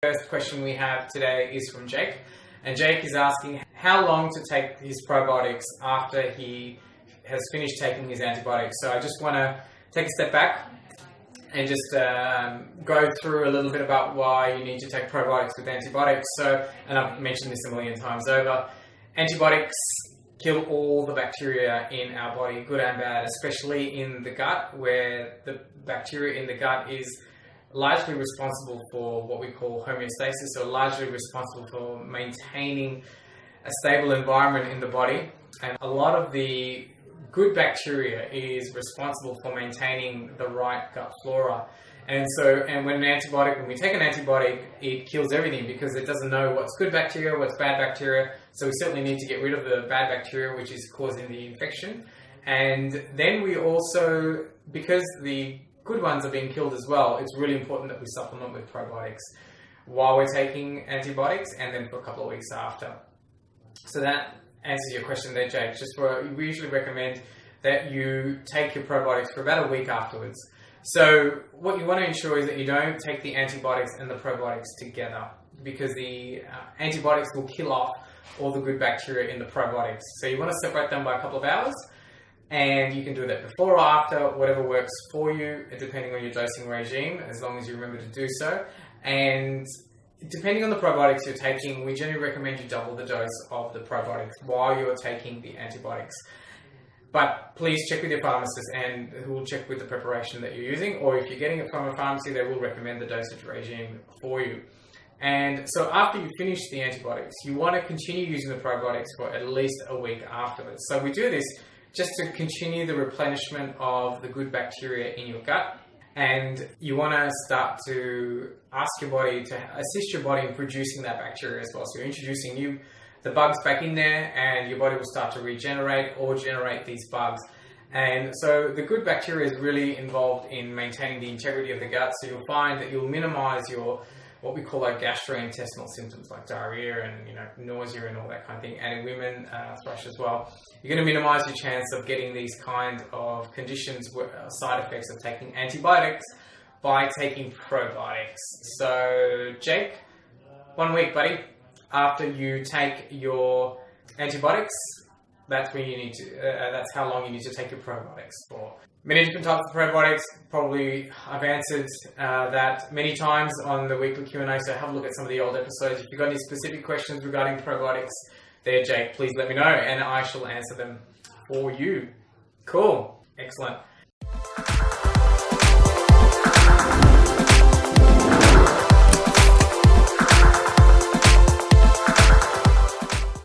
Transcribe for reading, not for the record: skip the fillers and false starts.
First question we have today is from Jake, and Jake is asking how long to take his probiotics after he has finished taking his antibiotics. So I just want to take a step back and just go through a little bit about why you need to take probiotics with antibiotics. And I've mentioned this a million times over, antibiotics kill all the bacteria in our body, good and bad, especially in the gut, where the bacteria in the gut is largely responsible for what we call homeostasis, so largely responsible for maintaining a stable environment in the body. And a lot of the good bacteria is responsible for maintaining the right gut flora. And when we take an antibiotic, it kills everything because it doesn't know what's good bacteria, what's bad bacteria. So we certainly need to get rid of the bad bacteria, which is causing the infection. And then we also, because the good ones are being killed as well, it's really important that we supplement with probiotics while we're taking antibiotics and then for a couple of weeks after. So that answers your question there, Jake. We usually recommend that you take your probiotics for about a week afterwards. So what you want to ensure is that you don't take the antibiotics and the probiotics together, because the antibiotics will kill off all the good bacteria in the probiotics. So you want to separate them by a couple of hours, and you can do that before or after, whatever works for you, depending on your dosing regime, as long as you remember to do so. And depending on the probiotics you're taking, we generally recommend you double the dose of the probiotics while you're taking the antibiotics. But please check with your pharmacist, and who will check with the preparation that you're using, or if you're getting it from a pharmacy, they will recommend the dosage regime for you. And so after you finish the antibiotics, you want to continue using the probiotics for at least a week afterwards. So we do this just to continue the replenishment of the good bacteria in your gut. And you want to start to ask your body to assist your body in producing that bacteria as well. So you're introducing the bugs back in there, and your body will start to regenerate or generate these bugs. And so the good bacteria is really involved in maintaining the integrity of the gut. So you'll find that you'll minimize what we call our gastrointestinal symptoms like diarrhea and nausea and all that kind of thing, and in women, thrush as well. You're going to minimize your chance of getting these kind of conditions, side effects of taking antibiotics, by taking probiotics. So Jake, 1 week, buddy, after you take your antibiotics, that's when you need to. That's how long you need to take your probiotics for. Many different types of probiotics. Probably I've answered that many times on the weekly Q&A. So have a look at some of the old episodes. If you've got any specific questions regarding probiotics, there, Jake, please let me know, and I shall answer them for you. Cool, excellent.